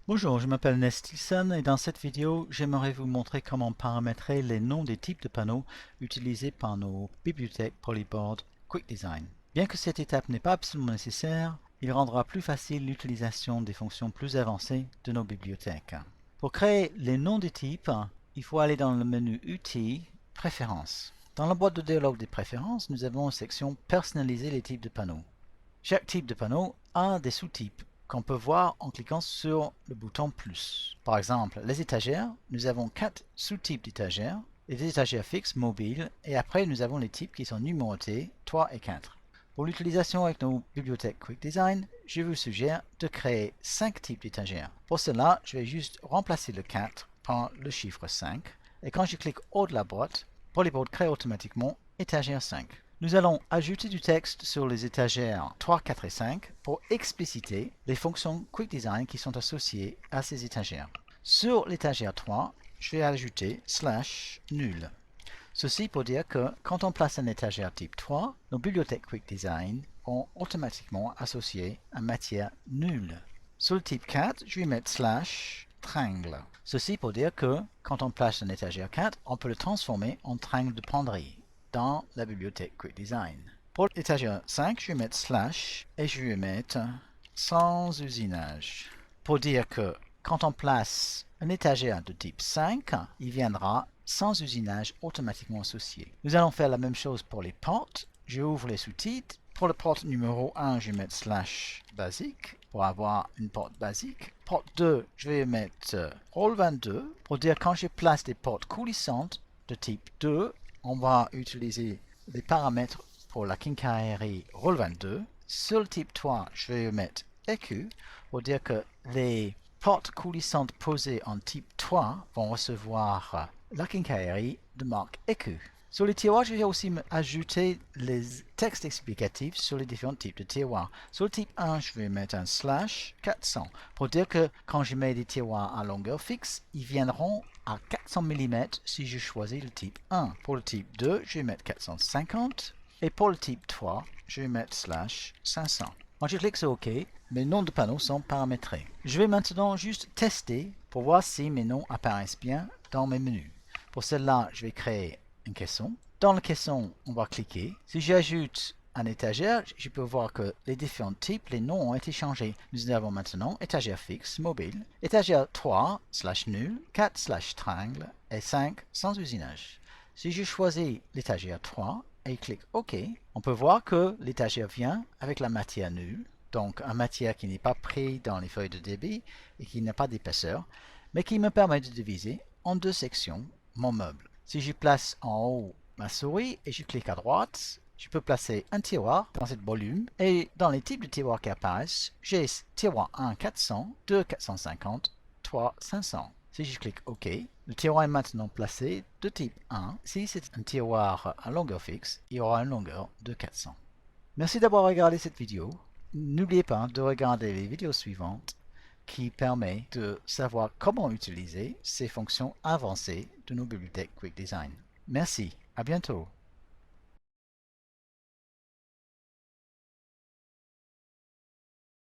Bonjour, je m'appelle Nestilson et dans cette vidéo, j'aimerais vous montrer comment paramétrer les noms des types de panneaux utilisés par nos bibliothèques Polyboard QuickDesign. Bien que cette étape n'est pas absolument nécessaire, il rendra plus facile l'utilisation des fonctions plus avancées de nos bibliothèques. Pour créer les noms des types, il faut aller dans le menu Outils, Préférences. Dans la boîte de dialogue des préférences, nous avons une section Personnaliser les types de panneaux. Chaque type de panneau a des sous-types qu'on peut voir en cliquant sur le bouton plus. Par exemple, les étagères, nous avons 4 sous-types d'étagères, les étagères fixes, mobiles, et après nous avons les types qui sont numérotés 3 et 4. Pour l'utilisation avec nos bibliothèques QuickDesign, je vous suggère de créer 5 types d'étagères. Pour cela, je vais juste remplacer le 4 par le chiffre 5, et quand je clique haut de la boîte, Polyboard crée automatiquement étagère 5. Nous allons ajouter du texte sur les étagères 3, 4 et 5 pour expliciter les fonctions QuickDesign qui sont associées à ces étagères. Sur l'étagère 3, je vais ajouter /nul. Ceci pour dire que quand on place un étagère type 3, nos bibliothèques QuickDesign vont automatiquement associer une matière nulle. Sur le type 4, je vais mettre /triangle. Ceci pour dire que quand on place un étagère 4, on peut le transformer en triangle de penderie dans la bibliothèque QuickDesign. Pour l'étagère 5, je vais mettre slash et je vais mettre sans usinage. Pour dire que quand on place un étagère de type 5, il viendra sans usinage automatiquement associé. Nous allons faire la même chose pour les portes. Je ouvre les sous-titres. Pour le porte numéro 1, je vais mettre slash basique pour avoir une porte basique. Porte 2, je vais mettre roll22 pour dire quand je place des portes coulissantes de type 2, on va utiliser les paramètres pour la quincaillerie roll22. Sur le type 3, je vais mettre EQ pour dire que les portes coulissantes posées en type 3 vont recevoir la quincaillerie de marque EQ. Sur les tiroirs, je vais aussi ajouter les textes explicatifs sur les différents types de tiroirs. Sur le type 1, je vais mettre un /400 pour dire que quand je mets des tiroirs à longueur fixe, ils viendront à 400 mm si je choisis le type 1. Pour le type 2, je vais mettre 450 et pour le type 3, je vais mettre /500. Quand je clique sur OK, mes noms de panneaux sont paramétrés. Je vais maintenant juste tester pour voir si mes noms apparaissent bien dans mes menus. Pour cela, je vais créer une caisson. Dans la caisson, on va cliquer. Si j'ajoute un étagère, je peux voir que les différents types, les noms ont été changés. Nous avons maintenant étagère fixe, mobile, étagère 3 /nul, 4 /triangle et 5 sans usinage. Si je choisis l'étagère 3 et clique OK, on peut voir que l'étagère vient avec la matière nulle, donc une matière qui n'est pas prise dans les feuilles de débit et qui n'a pas d'épaisseur, mais qui me permet de diviser en deux sections mon meuble. Si je place en haut ma souris et je clique à droite, je peux placer un tiroir dans ce volume et dans les types de tiroirs qui apparaissent, j'ai tiroir 1 400, 2 450, 3 500. Si je clique OK, le tiroir est maintenant placé de type 1. Si c'est un tiroir à longueur fixe, il y aura une longueur de 400. Merci d'avoir regardé cette vidéo. N'oubliez pas de regarder les vidéos suivantes qui permet de savoir comment utiliser ces fonctions avancées de nos bibliothèques QuickDesign. Merci, à bientôt.